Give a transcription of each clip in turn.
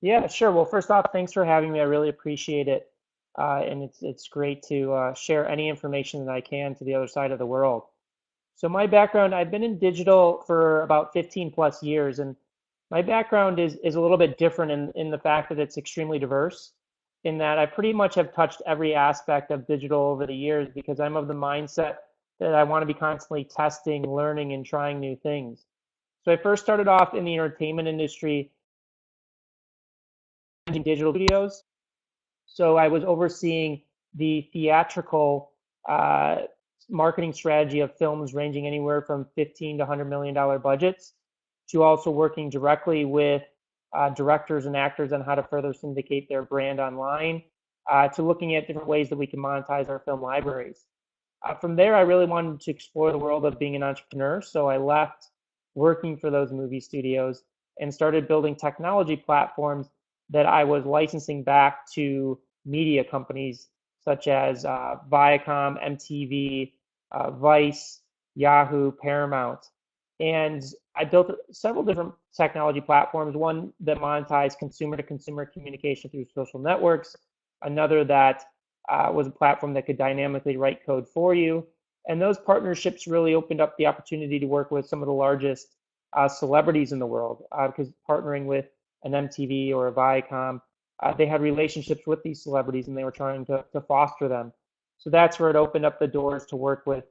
Yeah, sure. Well, first off, thanks for having me. I really appreciate it. And it's great to share any information that I can to the other side of the world. So my background, I've been in digital for about 15 plus years, and my background is a little bit different in the fact that it's extremely diverse, in that I pretty much have touched every aspect of digital over the years because I'm of the mindset that I want to be constantly testing, learning, and trying new things. So I first started off in the entertainment industry, in digital studios. So I was overseeing the theatrical uh, marketing strategy of films ranging anywhere from 15 to $100 million budgets, to also working directly with directors and actors on how to further syndicate their brand online, to looking at different ways that we can monetize our film libraries. From there, I really wanted to explore the world of being an entrepreneur, so I left working for those movie studios and started building technology platforms that I was licensing back to media companies such as Viacom, MTV, Vice, Yahoo, Paramount. And I built several different technology platforms, one that monetized consumer to consumer communication through social networks, another that was a platform that could dynamically write code for you. And those partnerships really opened up the opportunity to work with some of the largest celebrities in the world, because partnering with an MTV or a Viacom, they had relationships with these celebrities and they were trying to foster them. So that's where it opened up the doors to work with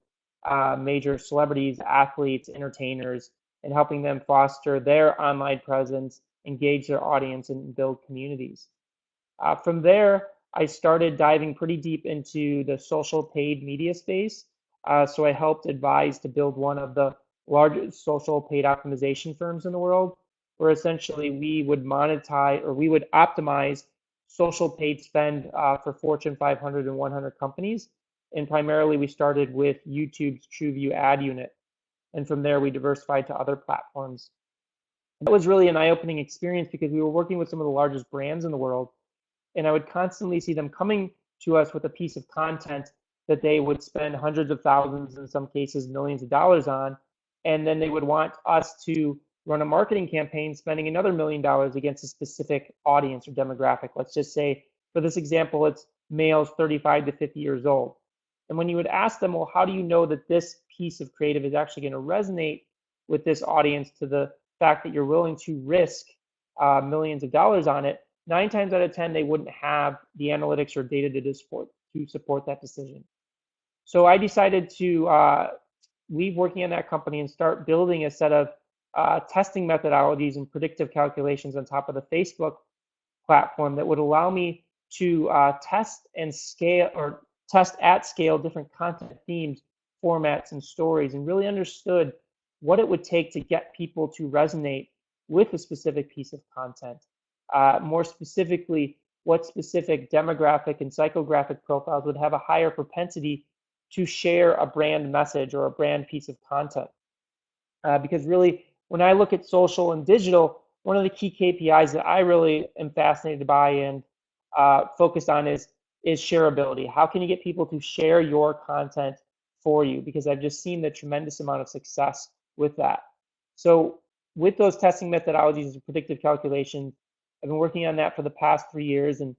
major celebrities, athletes, entertainers, and helping them foster their online presence, engage their audience, and build communities. From there, I started diving pretty deep into the social paid media space. So I helped advise to build one of the largest social paid optimization firms in the world, where essentially we would monetize or we would optimize social paid spend for Fortune 500 and 100 companies. And primarily, we started with YouTube's TrueView ad unit. And from there, we diversified to other platforms. And that was really an eye-opening experience because we were working with some of the largest brands in the world, and I would constantly see them coming to us with a piece of content that they would spend hundreds of thousands, in some cases millions of dollars on, and then they would want us to run a marketing campaign spending another $1 million against a specific audience or demographic. Let's just say, for this example, it's males 35 to 50 years old. And when you would ask them, well, how do you know that this piece of creative is actually going to resonate with this audience, to the fact that you're willing to risk millions of dollars on it, 9 times out of 10, they wouldn't have the analytics or data to support that decision. So I decided to leave working in that company and start building a set of testing methodologies and predictive calculations on top of the Facebook platform that would allow me to test and scale, or test at scale, different content themes, formats, and stories, and really understood what it would take to get people to resonate with a specific piece of content. More specifically, what specific demographic and psychographic profiles would have a higher propensity to share a brand message or a brand piece of content. Because really, when I look at social and digital, one of the key KPIs that I really am fascinated by and focused on is shareability. How can you get people to share your content for you? Because I've just seen the tremendous amount of success with that. So with those testing methodologies and predictive calculations, I've been working on that for the past 3 years and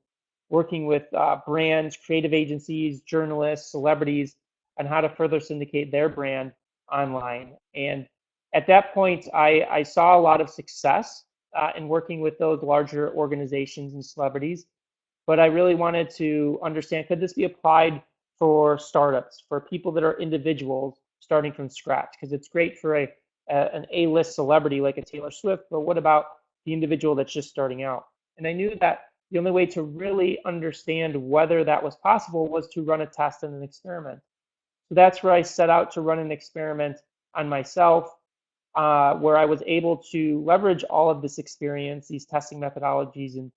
working with brands, creative agencies, journalists, celebrities on how to further syndicate their brand online. And at that point, I saw a lot of success in working with those larger organizations and celebrities, but I really wanted to understand, could this be applied for startups, for people that are individuals starting from scratch? Because it's great for an A-list celebrity like a Taylor Swift, but what about the individual that's just starting out? And I knew that the only way to really understand whether that was possible was to run a test and an experiment. So that's where I set out to run an experiment on myself, where I was able to leverage all of this experience, these testing methodologies and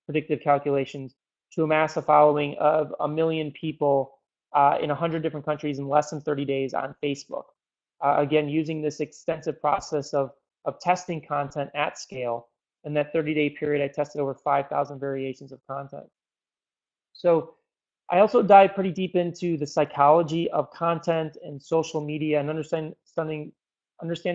predictive calculations, to amass a following of 1 million people in 100 different countries in less than 30 days on Facebook. Again, using this extensive process of testing content at scale. In that 30-day period, I tested over 5,000 variations of content. So I also dive pretty deep into the psychology of content and social media, and understanding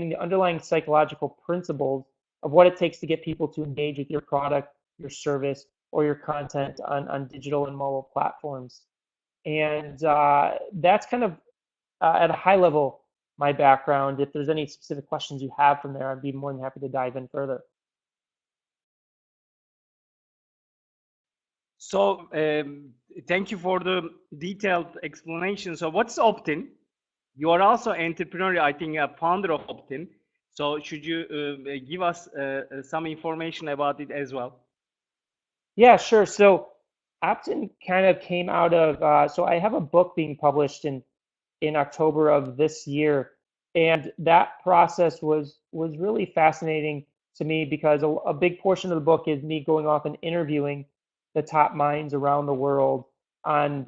the underlying psychological principles of what it takes to get people to engage with your product your service, or your content on digital and mobile platforms. And that's kind of at a high level my background. If there's any specific questions you have from there, I'd be more than happy to dive in further. So thank you for the detailed explanation. So what's Opt-in? You are also entrepreneur, I think, a founder of Opt-in. So should you give us some information about it as well? Yeah, sure. So Opt-in kind of came out of, so I have a book being published in October of this year, and that process was really fascinating to me because a big portion of the book is me going off and interviewing the top minds around the world on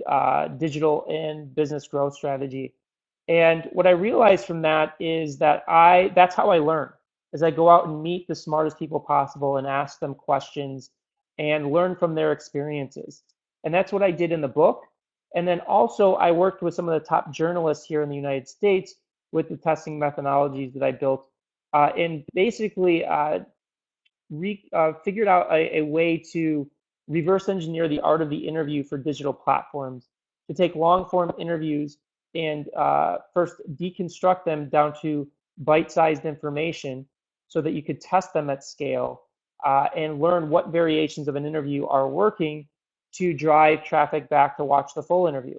digital and business growth strategy. And what I realized from that is that that's how I learn, is I go out and meet the smartest people possible and ask them questions and learn from their experiences. And that's what I did in the book. And then also I worked with some of the top journalists here in the United States with the testing methodologies that I built, and basically figured out a way to reverse engineer the art of the interview for digital platforms, to take long form interviews and first deconstruct them down to bite-sized information so that you could test them at scale, and learn what variations of an interview are working to drive traffic back to watch the full interview.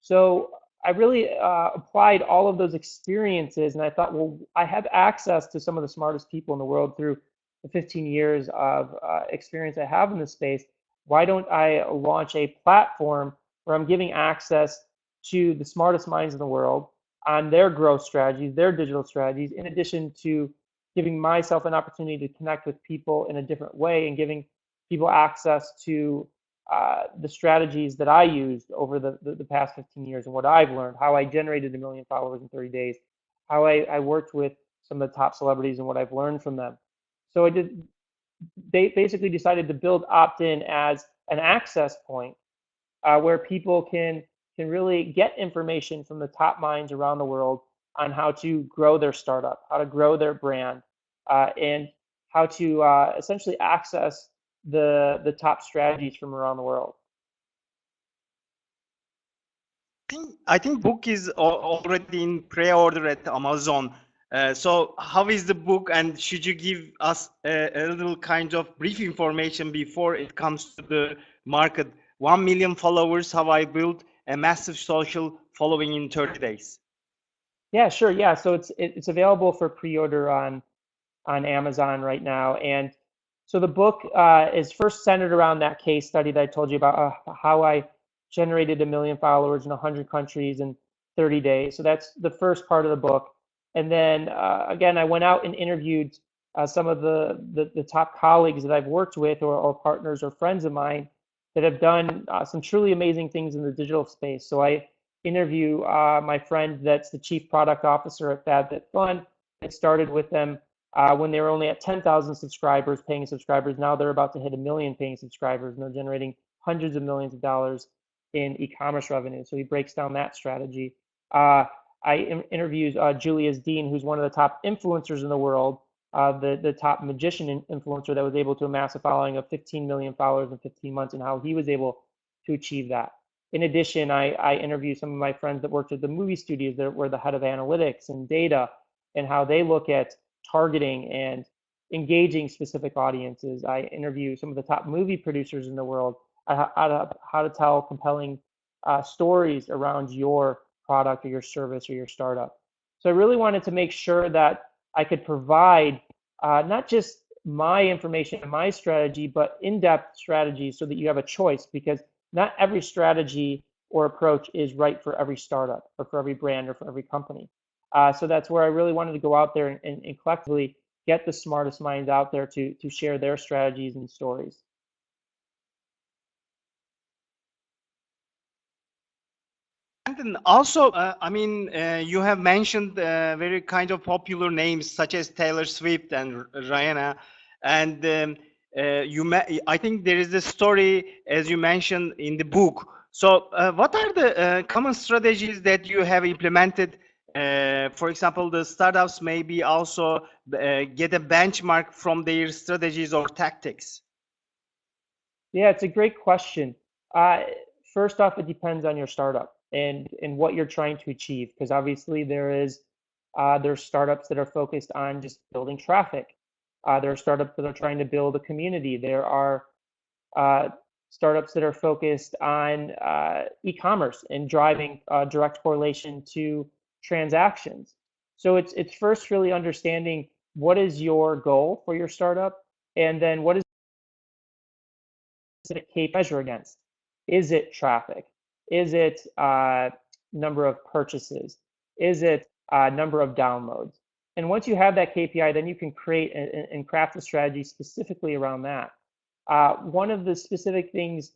So I really applied all of those experiences, and I thought, well, I have access to some of the smartest people in the world through the 15 years of experience I have in this space. Why don't I launch a platform where I'm giving access to the smartest minds in the world on their growth strategies, their digital strategies, in addition to giving myself an opportunity to connect with people in a different way and giving people access to the strategies that I used over the past 15 years and what I've learned, how I generated 1 million followers in 30 days, how I worked with some of the top celebrities and what I've learned from them. So they basically decided to build Opt-in as an access point where people can really get information from the top minds around the world on how to grow their startup, how to grow their brand, and how to essentially access the top strategies from around the world. I think book is already in pre-order at Amazon. So how is the book, and should you give us a little kind of brief information before it comes to the market? 1 million followers, how I built a massive social following in 30 days. Yeah, sure. Yeah, so it's available for pre-order on Amazon right now. And so the book is first centered around that case study that I told you about, how I generated 1 million followers in 100 countries in 30 days. So that's the first part of the book. And then again, I went out and interviewed some of the top colleagues that I've worked with, or partners or friends of mine that have done some truly amazing things in the digital space. So I interview my friend that's the chief product officer at FabFitFun. It started with them when they were only at 10,000 subscribers, paying subscribers. Now they're about to hit 1 million paying subscribers, and they're generating hundreds of millions of dollars in e-commerce revenue. So he breaks down that strategy. I interviews Julius Dean, who's one of the top influencers in the world, the top magician influencer that was able to amass a following of 15 million followers in 15 months, and how he was able to achieve that. In addition, I interview some of my friends that worked at the movie studios that were the head of analytics and data, and how they look at targeting and engaging specific audiences. I interview some of the top movie producers in the world, how to tell compelling stories around your product or your service or your startup. So I really wanted to make sure that I could provide not just my information and my strategy, but in-depth strategies so that you have a choice, because not every strategy or approach is right for every startup or for every brand or for every company. So that's where I really wanted to go out there and collectively get the smartest minds out there to share their strategies and stories. And then also, you have mentioned very kind of popular names such as Taylor Swift and Rihanna, and I think there is a story, as you mentioned in the book. So what are the common strategies that you have implemented? For example, the startups maybe also get a benchmark from their strategies or tactics. Yeah, it's a great question. Uh, First off, it depends on your startup and what you're trying to achieve, because obviously there's startups that are focused on just building traffic. There are startups that are trying to build a community. There are uh, startups that are focused on e-commerce and driving direct correlation to transactions. So it's first really understanding what is your goal for your startup, and then what is it a KPI measure against? Is it traffic? Is it number of purchases? Is it number of downloads? And once you have that KPI, then you can create and craft a strategy specifically around that. One of the specific things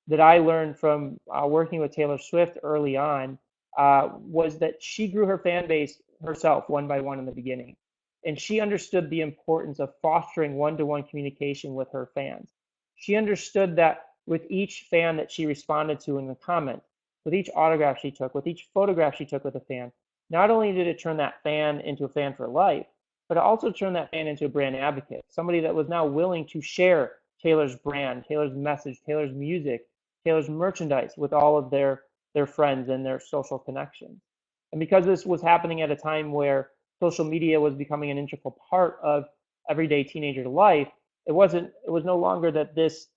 that I learned from working with Taylor Swift early on was that she grew her fan base herself one by one in the beginning. And she understood the importance of fostering one-to-one communication with her fans. She understood that with each fan that she responded to in the comment, with each autograph she took, with each photograph she took with a fan, not only did it turn that fan into a fan for life, but it also turned that fan into a brand advocate, somebody that was now willing to share Taylor's brand, Taylor's message, Taylor's music, Taylor's merchandise with all of their friends and their social connections. And because this was happening at a time where social media was becoming an integral part of everyday teenager life, it was no longer that this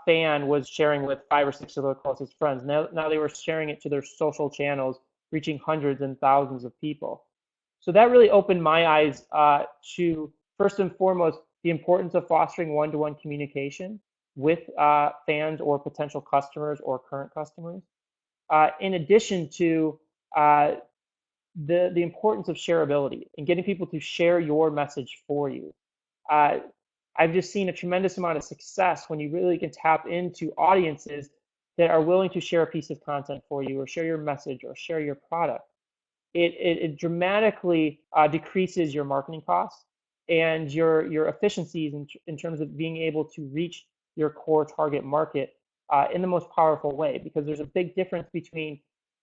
fan was sharing with 5 or 6 of their closest friends. Now they were sharing it to their social channels, reaching hundreds and thousands of people. So that really opened my eyes to, first and foremost, the importance of fostering one-to-one communication with fans or potential customers or current customers. In addition to the importance of shareability and getting people to share your message for you. Uh, I've just seen a tremendous amount of success when you really can tap into audiences that are willing to share a piece of content for you or share your message or share your product. It dramatically decreases your marketing costs and your efficiencies in terms of being able to reach your core target market in the most powerful way, because there's a big difference between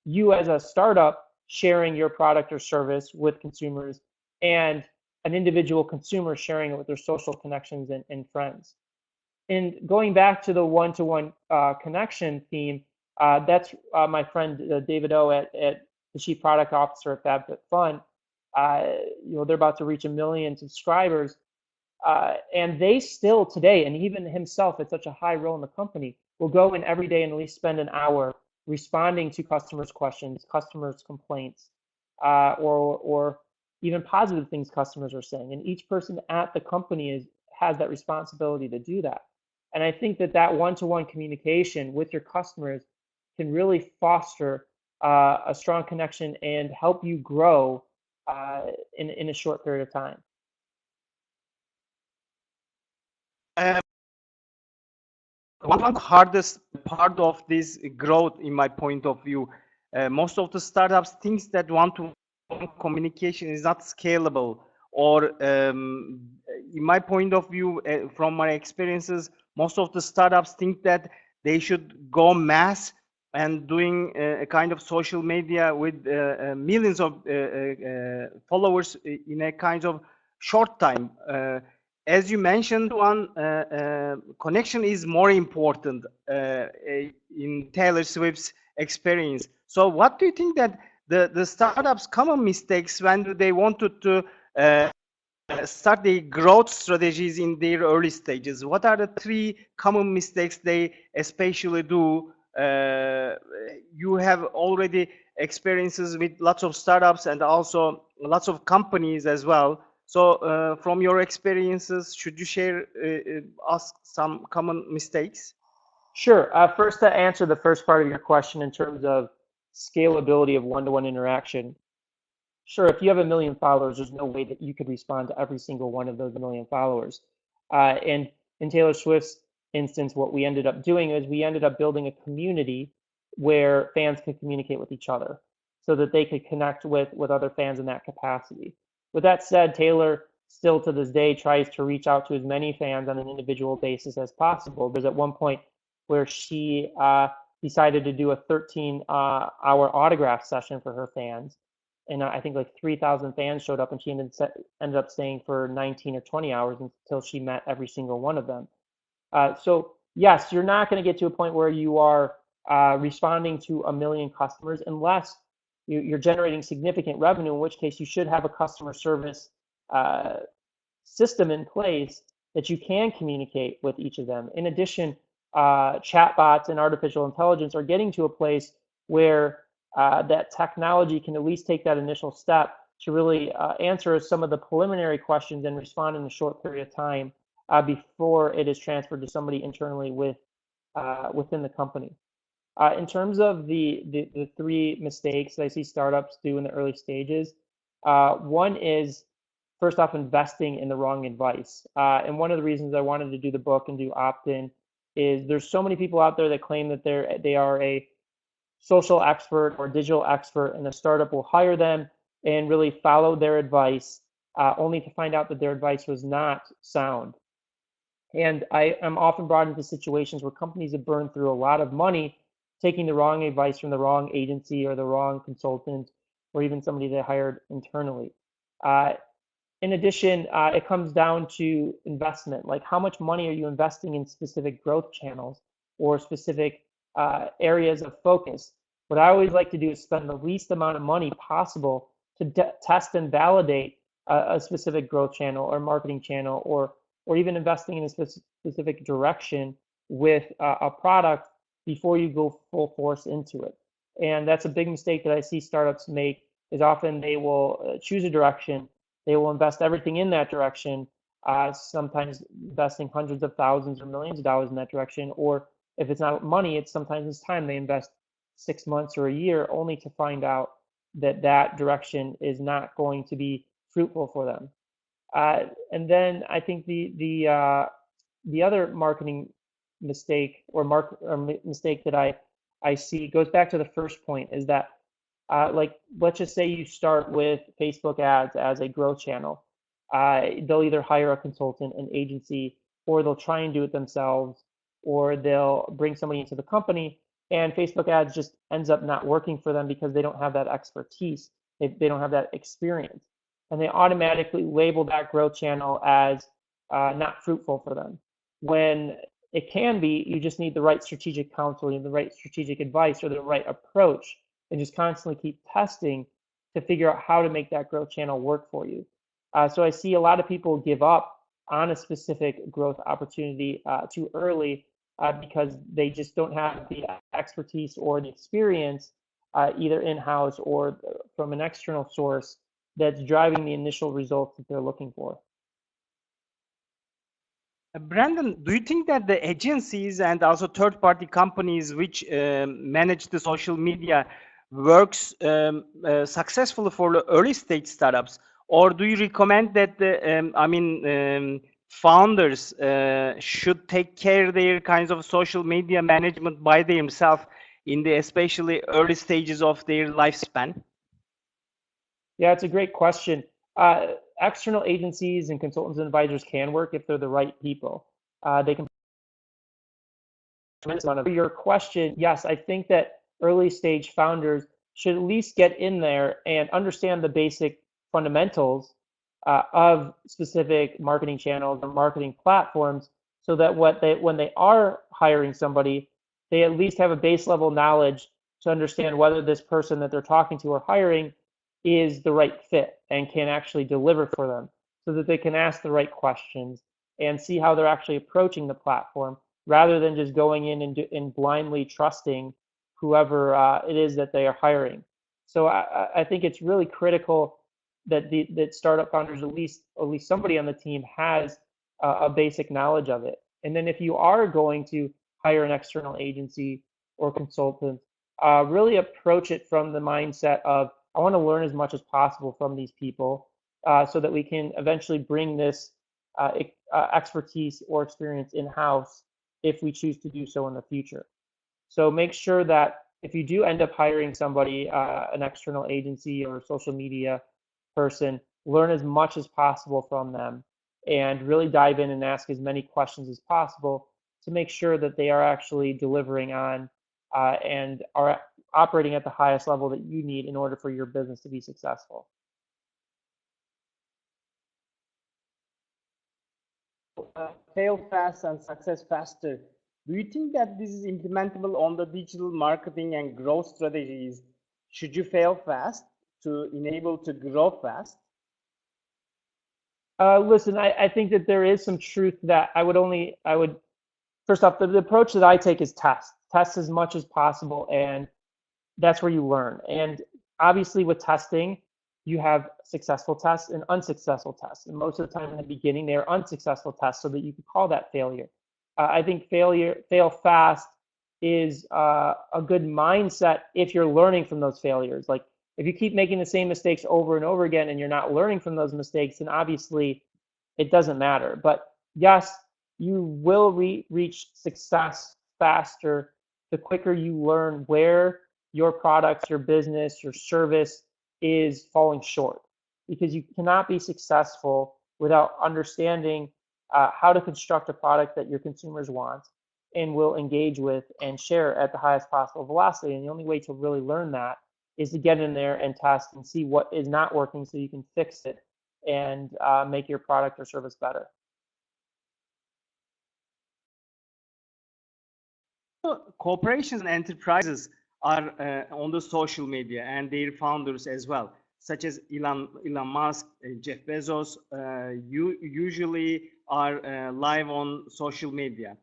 you as a startup sharing your product or service with consumers and an individual consumer sharing it with their social connections and friends. And going back to the one-to-one connection theme, that's my friend David O at the Chief Product Officer at FabFitFun. They're about to reach 1 million subscribers, and they still today, and even himself at such a high role in the company, will go in every day and at least spend an hour responding to customers' questions, customers' complaints, or even positive things customers are saying. And each person at the company has that responsibility to do that. And I think that one-to-one communication with your customers can really foster a strong connection and help you grow in a short period of time. Um, One of the hardest part of this growth, in my point of view, most of the startups thinks that one-to-one communication is not scalable, or in my point of view, from my experiences, most of the startups think that they should go mass and doing a kind of social media with millions of followers in a kind of short time. As you mentioned, one connection is more important in Taylor Swift's experience. So, what do you think that the startups' common mistakes when they wanted to start the growth strategies in their early stages? What are the 3 common mistakes they especially do? You have already experiences with lots of startups and also lots of companies as well. So, from your experiences, should you share us some common mistakes? Sure. First, to answer the first part of your question in terms of scalability of one-to-one interaction, sure, if you have 1 million followers, there's no way that you could respond to every single one of those 1 million followers. And in Taylor Swift's instance, what we ended up doing is we ended up building a community where fans could communicate with each other so that they could connect with other fans in that capacity. With that said, Taylor still to this day tries to reach out to as many fans on an individual basis as possible. There's at one point where she decided to do a 13-hour autograph session for her fans, and I think like 3,000 fans showed up, and she ended up staying for 19 or 20 hours until she met every single one of them. So yes, you're not going to get to a point where you are responding to a million customers unless you're generating significant revenue, in which case you should have a customer service uh, system in place that you can communicate with each of them. In addition, chatbots and artificial intelligence are getting to a place where that technology can at least take that initial step to really answer some of the preliminary questions and respond in a short period of time before it is transferred to somebody internally within the company. In terms of the three mistakes that I see startups do in the early stages, one is first off investing in the wrong advice. And one of the reasons I wanted to do the book and do opt-in is there's so many people out there that claim that they are a social expert or digital expert, and the startup will hire them and really follow their advice, only to find out that their advice was not sound. And I am often brought into situations where companies have burned through a lot of money taking the wrong advice from the wrong agency or the wrong consultant or even somebody they hired internally. Uh, in addition, it comes down to investment. Like, how much money are you investing in specific growth channels or specific areas of focus? What I always like to do is spend the least amount of money possible to test and validate a specific growth channel or marketing channel, or even investing in a specific direction with a product before you go full force into it. And that's a big mistake that I see startups make, is often they will choose a direction, they will invest everything in that direction, sometimes investing hundreds of thousands or millions of dollars in that direction. Or if it's not money, it's sometimes it's time. They invest 6 months or a year only to find out that that direction is not going to be fruitful for them. And then I think the other marketing mistake or mistake that I see goes back to the first point, is that like, let's just say you start with Facebook ads as a growth channel. They'll either hire a consultant, an agency, or they'll try and do it themselves, or they'll bring somebody into the company, and Facebook ads just ends up not working for them because they don't have that expertise. They don't have that experience. And they automatically label that growth channel as not fruitful for them. When it can be, you just need the right strategic counsel, you need the right strategic advice or the right approach, and just constantly keep testing to figure out how to make that growth channel work for you. So I see a lot of people give up on a specific growth opportunity too early because they just don't have the expertise or the experience, either in-house or from an external source, that's driving the initial results that they're looking for. Brandon, do you think that the agencies and also third-party companies which manage the social media works successfully for the early stage startups, or do you recommend that the founders should take care of their kinds of social media management by themselves in the especially early stages of their lifespan? Yeah, it's a great question. External agencies and consultants and advisors can work if they're the right people. They can. For your question, yes, I think that early stage founders should at least get in there and understand the basic fundamentals of specific marketing channels or marketing platforms, so that when they are hiring somebody, they at least have a base level knowledge to understand whether this person that they're talking to or hiring is the right fit and can actually deliver for them, so that they can ask the right questions and see how they're actually approaching the platform, rather than just going in and blindly trusting whoever it is that they are hiring. So I think it's really critical that that startup founders, at least somebody on the team, has a basic knowledge of it. And then if you are going to hire an external agency or consultant, really approach it from the mindset of, I want to learn as much as possible from these people, so that we can eventually bring this expertise or experience in-house if we choose to do so in the future. So make sure that if you do end up hiring somebody, an external agency or social media person, learn as much as possible from them and really dive in and ask as many questions as possible to make sure that they are actually delivering on and are operating at the highest level that you need in order for your business to be successful. Fail fast and success faster. Do you think that this is implementable on the digital marketing and growth strategies? Should you fail fast to enable to grow fast? Listen, I think that there is some truth to that. I would, first off, the approach that I take is test as much as possible, and that's where you learn. And obviously, with testing, you have successful tests and unsuccessful tests. And most of the time in the beginning, they are unsuccessful tests so that you could call that failure. I think fail fast is a good mindset if you're learning from those failures. Like if you keep making the same mistakes over and over again and you're not learning from those mistakes, then obviously it doesn't matter. But yes, you will reach success faster the quicker you learn where your products, your business, your service is falling short. Because you cannot be successful without understanding how to construct a product that your consumers want and will engage with and share at the highest possible velocity. And the only way to really learn that is to get in there and test and see what is not working so you can fix it and make your product or service better. Corporations and enterprises are on the social media and their founders as well, such as Elon Musk, Jeff Bezos, usually are live on social media.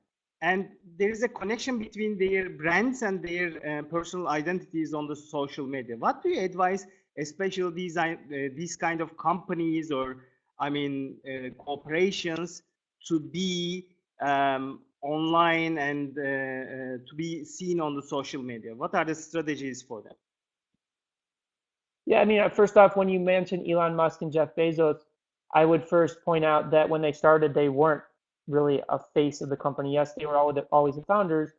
And there is a connection between their brands and their personal identities on the social media. What do you advise, especially these kind of companies or, I mean, corporations to be online and to be seen on the social media? What are the strategies for them? Yeah, I mean, first off, when you mention Elon Musk and Jeff Bezos, I would first point out that when they started, they weren't really a face of the company. Yes, they were always the founders,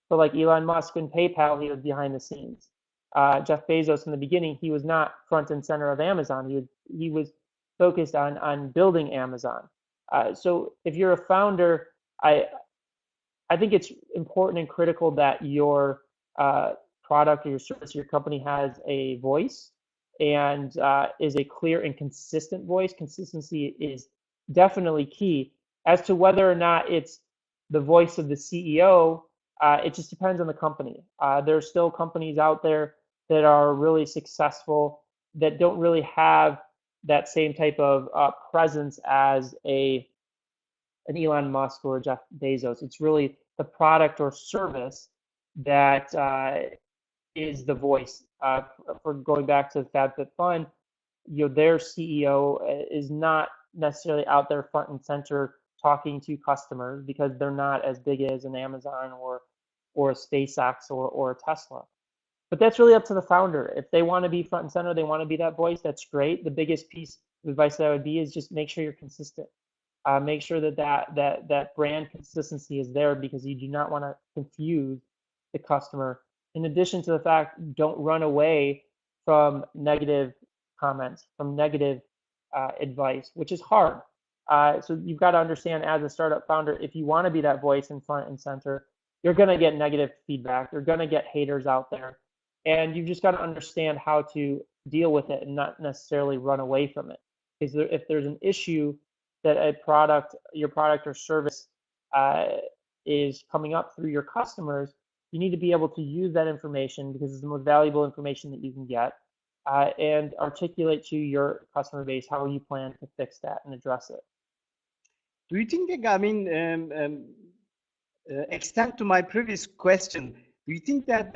but like Elon Musk and PayPal, he was behind the scenes. Jeff Bezos in the beginning, he was not front and center of Amazon. He was focused on building Amazon. So if you're a founder, I think it's important and critical that your product or your service or your company has a voice and is a clear and consistent voice. Consistency is definitely key. As to whether or not it's the voice of the CEO, it just depends on the company. There are still companies out there that are really successful that don't really have that same type of presence as an Elon Musk or a Jeff Bezos. It's really the product or service that is the voice. For going back to FabFitFun, their CEO is not necessarily out there front and center talking to customers because they're not as big as an Amazon or a SpaceX or a Tesla. But that's really up to the founder. If they want to be front and center, they want to be that voice, that's great. The biggest piece of advice that would be is just make sure you're consistent. Make sure that brand consistency is there because you do not want to confuse the customer. In addition to the fact, don't run away from negative comments, from negative advice, which is hard. So you've got to understand as a startup founder, if you want to be that voice in front and center, you're going to get negative feedback. You're going to get haters out there. And you've just got to understand how to deal with it and not necessarily run away from it. Because if there's an issue that your product or service is coming up through your customers, you need to be able to use that information because it's the most valuable information that you can get and articulate to your customer base how you plan to fix that and address it. Do you think that, I mean, extend to my previous question, do you think that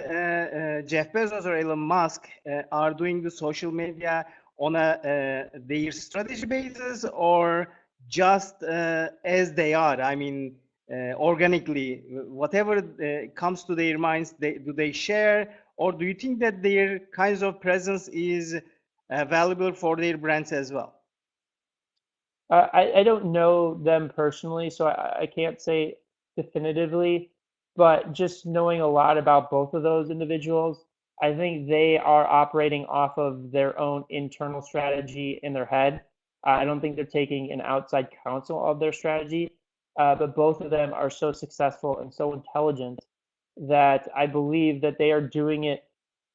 Jeff Bezos or Elon Musk are doing the social media on their strategy basis or just as they are? I mean, organically, whatever comes to their minds, do they share? Or do you think that their kinds of presence is valuable for their brands as well? I don't know them personally, so I can't say definitively, but just knowing a lot about both of those individuals, I think they are operating off of their own internal strategy in their head. I don't think they're taking an outside counsel of their strategy, but both of them are so successful and so intelligent that I believe that they are doing it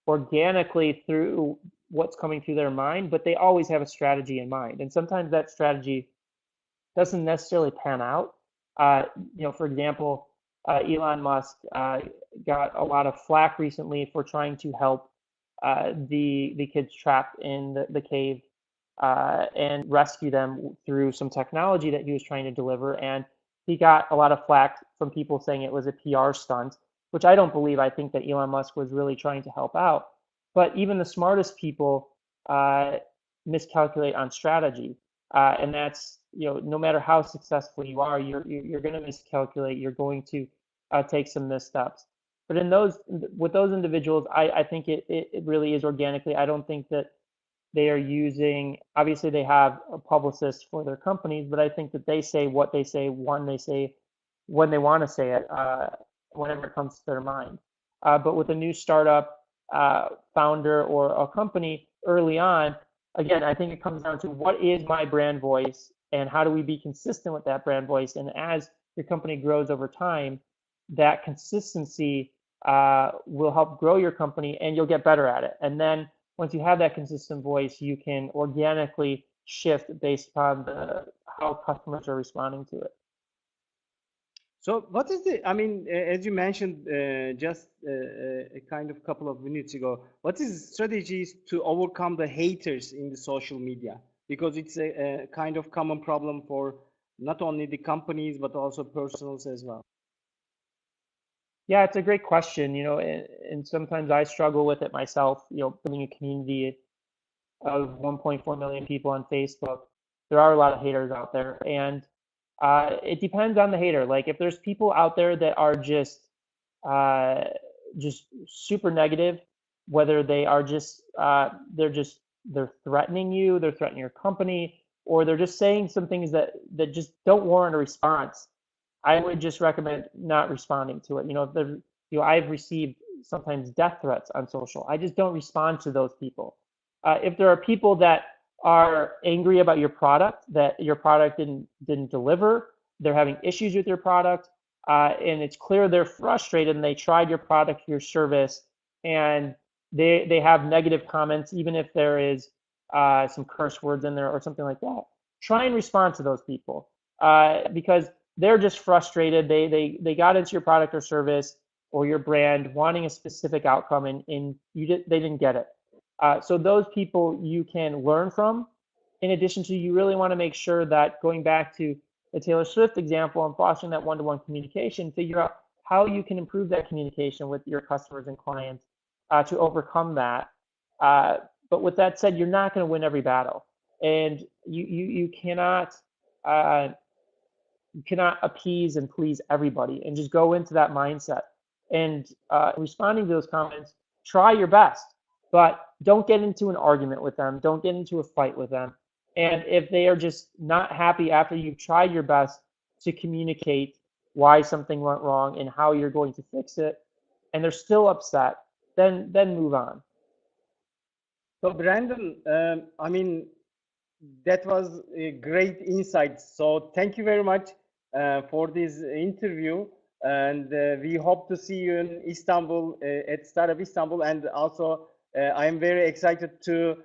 organically through what's coming through their mind, but they always have a strategy in mind. And sometimes that strategy doesn't necessarily pan out. For example, Elon Musk got a lot of flack recently for trying to help the kids trapped in the cave and rescue them through some technology that he was trying to deliver. And he got a lot of flack from people saying it was a PR stunt, which I don't believe. I think that Elon Musk was really trying to help out. But even the smartest people uh, miscalculate on strategy. And that's, no matter how successful you are, you're going to miscalculate. You're going to take some missteps. But with those individuals, I think it really is organically. I don't think that they are using, obviously they have a publicist for their companies, but I think that they say what they say when they want to say it, whenever it comes to their mind. But with a new startup founder or a company early on, again, I think it comes down to what is my brand voice and how do we be consistent with that brand voice. And as your company grows over time, that consistency will help grow your company and you'll get better at it. And then once you have that consistent voice, you can organically shift based upon how customers are responding to it. So what is the, I mean, as you mentioned just a kind of couple of minutes ago, what is strategies to overcome the haters in the social media? Because it's a kind of common problem for not only the companies, but also personals as well. Yeah, it's a great question, and sometimes I struggle with it myself, building a community of 1.4 million people on Facebook. There are a lot of haters out there, and it depends on the hater. Like if there's people out there that are uh, just super negative, whether they are they're threatening you, they're threatening your company, or they're just saying some things that just don't warrant a response. I would just recommend not responding to it. If there, I've received sometimes death threats on social. I just don't respond to those people. If there are people that are angry about your product, that your product didn't deliver, they're having issues with your product, and it's clear they're frustrated and they tried your product, your service, and they have negative comments, even if there is some curse words in there or something like that. Try and respond to those people because they're just frustrated. They got into your product or service or your brand wanting a specific outcome and they didn't get it. So those people you can learn from. In addition to, you really want to make sure that going back to the Taylor Swift example and fostering that one-to-one communication, figure out how you can improve that communication with your customers and clients to overcome that. But with that said, you're not going to win every battle, and you uh, cannot appease and please everybody, and just go into that mindset. And responding to those comments, try your best, but don't get into an argument with them. Don't get into a fight with them. And if they are just not happy after you've tried your best to communicate why something went wrong and how you're going to fix it, and they're still upset, then move on. So Brandon, I mean, that was a great insight. So thank you very much for this interview, and we hope to see you in Istanbul at Startup Istanbul. And also, I am very excited to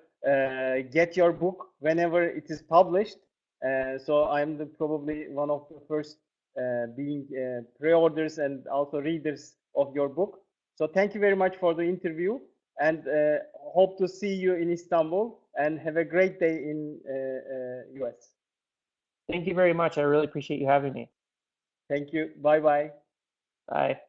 get your book whenever it is published. So I'm probably one of the first being pre-orders and also readers of your book. So thank you very much for the interview, and hope to see you in Istanbul. And have a great day in US. Thank you very much. I really appreciate you having me. Thank you. Bye bye. Bye.